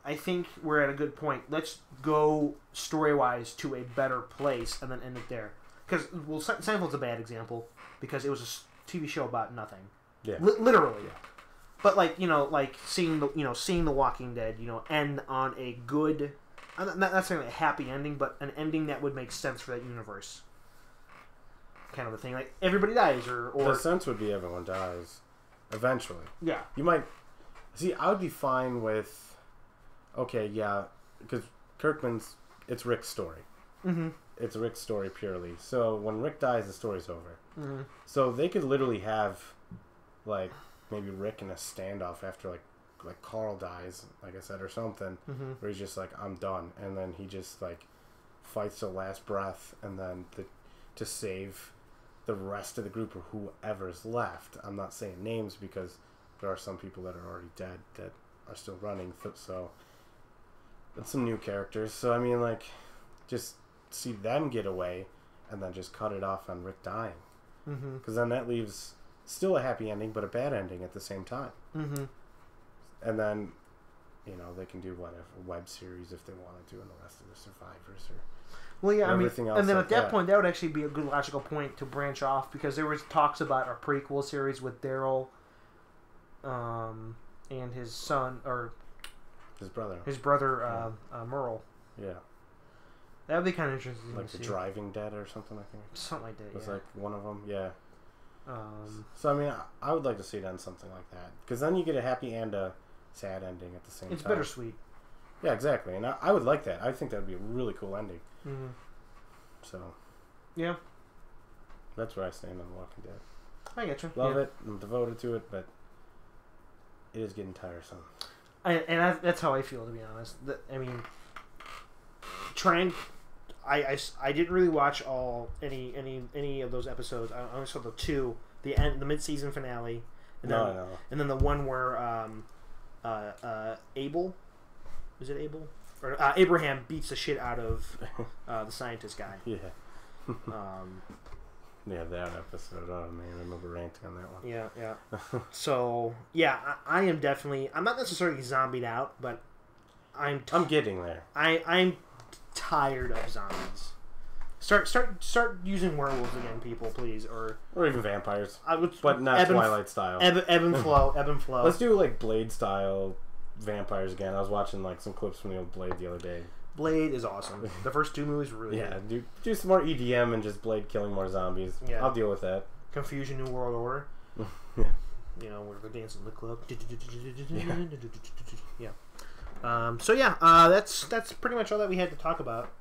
I think we're at a good point. Let's go story-wise to a better place and then end it there. Because, well, Seinfeld's a bad example because it was a TV show about nothing. Yeah. Literally. Yeah. But, like, you know, like seeing The Walking Dead, you know, end on a good, not necessarily a happy ending, but an ending that would make sense for that universe. Kind of a thing. Like, everybody dies or the sense would be everyone dies eventually. Yeah. You might... See, I would be fine with... Okay, yeah, because Kirkman's... It's Rick's story. Mm-hmm. It's Rick's story purely. So when Rick dies, the story's over. Mm-hmm. So they could literally have, like, maybe Rick in a standoff after, like Carl dies, like I said, or something, Mm-hmm. where he's just like, I'm done. And then he just, like, fights the last breath, and then to save the rest of the group or whoever's left. I'm not saying names because there are some people that are already dead that are still running. So, and some new characters. So, I mean, like, just see them get away and then just cut it off on Rick dying. Mm-hmm. Because then that leaves still a happy ending, but a bad ending at the same time. Mm-hmm. And then, you know, they can do whatever, web series if they want to do, and the rest of the survivors or... Well, yeah, I mean, and then like at that point, that would actually be a good logical point to branch off because there was talks about a prequel series with Daryl, and his son or his brother, Merle. Yeah, that would be kind of interesting. Like to the see. Driving Dead or something, I think. Something like that. It was yeah. like one of them. Yeah. So I mean, I would like to see it end something like that because then you get a happy and a sad ending at the same time. It's bittersweet. Yeah, exactly, and I would like that. I think that would be a really cool ending. Mm-hmm. So, yeah, that's where I stand on The Walking Dead. I get you. Love it. I'm devoted to it, but it is getting tiresome. That's how I feel, to be honest. I mean, I didn't really watch any of those episodes. I only saw the 2, the mid-season finale, and then the one where Abel. Is it Abel? Or Abraham beats the shit out of the scientist guy. Yeah. Yeah, that episode. Oh man, I remember ranting on that one. Yeah. So yeah, I am definitely. I'm not necessarily zombied out, but I'm getting there. I'm tired of zombies. Start using werewolves again, people, please, or even vampires. But not Twilight style. Ebb and flow. Let's do like Blade style vampires again. I was watching like some clips from the old Blade the other day. Blade is awesome. The first 2 movies were really good. Do some more EDM and just Blade killing more zombies. Yeah. I'll deal with that. Confusion, New World Order. Yeah. You know, where they're dancing in the club. Yeah. So yeah, that's pretty much all that we had to talk about.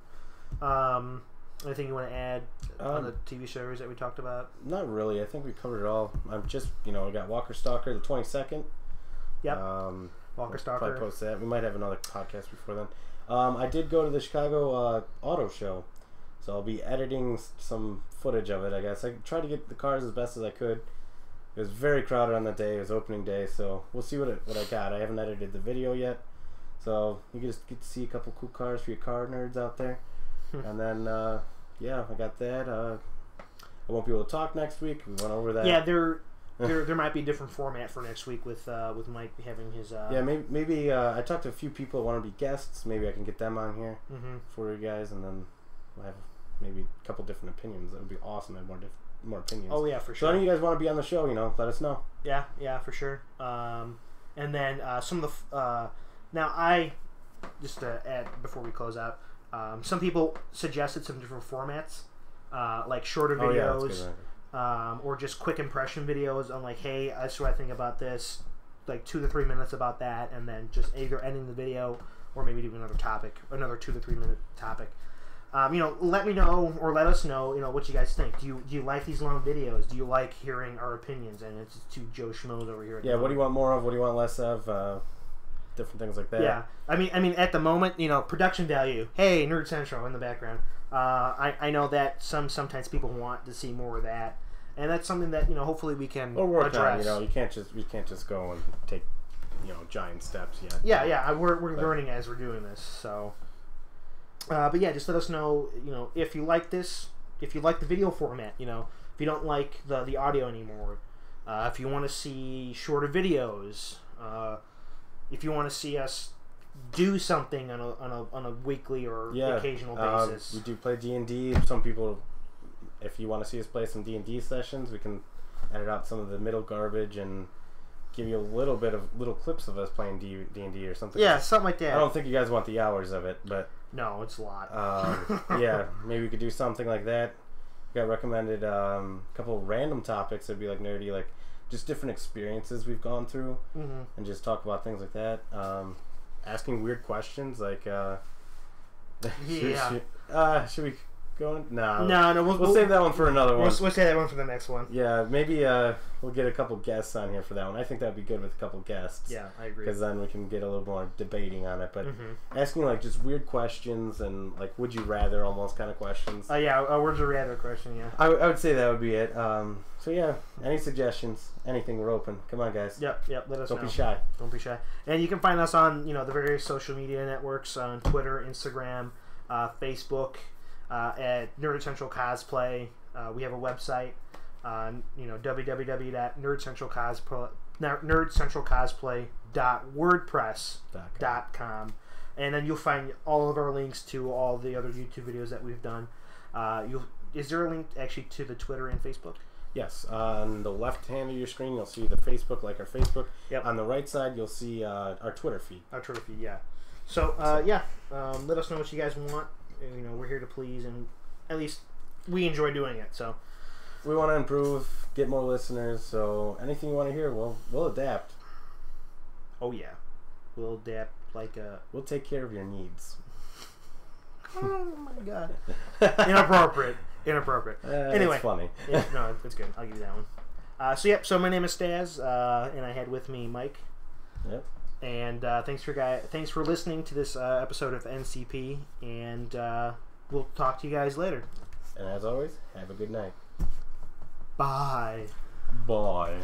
Anything you want to add on the TV series that we talked about? Not really. I think we covered it all. I'm just, we got Walker Stalker the 22nd. Yep. Walker Stalker. Probably post that. We might have another podcast before then. I did go to the Chicago Auto Show, so I'll be editing some footage of it, I guess. I tried to get the cars as best as I could. It was very crowded on that day. It was opening day, so we'll see what I got. I haven't edited the video yet, So you just get to see a couple cool cars for your car nerds out there. And then, yeah, I got that. I won't be able to talk next week. We went over that. Yeah, there might be a different format for next week with Mike having his. Yeah, maybe I talked to a few people that want to be guests. Maybe I can get them on here for you guys, and then we'll have maybe a couple different opinions. That would be awesome. I have more opinions. Oh yeah, for sure. So any of you guys want to be on the show, let us know. Yeah, for sure. And then some of the now I just to add before we close out, some people suggested some different formats, like shorter videos, or just quick impression videos on like, hey, that's what I think about this, like 2 to 3 minutes about that, and then just either ending the video or maybe do another 2 to 3 minute topic. Let me know or let us know, what you guys think. Do you like these long videos? Do you like hearing our opinions? And it's two Joe Schmoes over here. Yeah, what do you want more of? What do you want less of? Different things like that. Yeah, I mean, at the moment, production value. Hey, Nerd Central in the background. I know that sometimes people want to see more of that, and that's something that hopefully we can address. You can't just go and take giant steps yet. Yeah. We're learning as we're doing this. So, but yeah, just let us know. If you like this, if you like the video format. If you don't like the audio anymore, if you want to see shorter videos. If you want to see us do something on a weekly or occasional basis. We do play D&D. Some people, if you want to see us play some D&D sessions, we can edit out some of the middle garbage and give you a little bit of little clips of us playing D&D or something. Yeah, something like that. I don't think you guys want the hours of it, but no, it's a lot. Yeah, maybe we could do something like that. We got recommended a couple of random topics that'd be like nerdy, like just different experiences we've gone through, and just talk about things like that. Asking weird questions, like should we go on? No, we'll save that one for another one. We'll save that one for the next one. Yeah, maybe we'll get a couple guests on here for that one. I think that'd be good with a couple guests. Yeah, I agree. Because then we can get a little more debating on it. But asking like just weird questions and like would you rather almost kind of questions. Yeah, would you rather question, yeah. I would say that would be it. So yeah, any suggestions, anything, we're open. Come on, guys. Yep, let us know. Don't be shy. Don't be shy. And you can find us on, the various social media networks, on Twitter, Instagram, Facebook, at Nerd Central Cosplay. We have a website, nerdcentralcosplay.wordpress.com. And then you'll find all of our links to all the other YouTube videos that we've done. Is there a link actually to the Twitter and Facebook? Yes. On the left hand of your screen, you'll see the Facebook, like our Facebook. Yep. On the right side, you'll see our Twitter feed. Our Twitter feed, yeah. So, let us know what you guys want. We're here to please, and at least we enjoy doing it. So we want to improve, get more listeners. So anything you want to hear, we'll adapt. Oh yeah, we'll adapt like a. We'll take care of your needs. Oh my god, inappropriate. Anyway, it's funny. Yeah, no, it's good. I'll give you that one. So my name is Staz, and I had with me Mike. Yep. And thanks for listening to this episode of NCP, and we'll talk to you guys later. And as always, have a good night. Bye. Bye.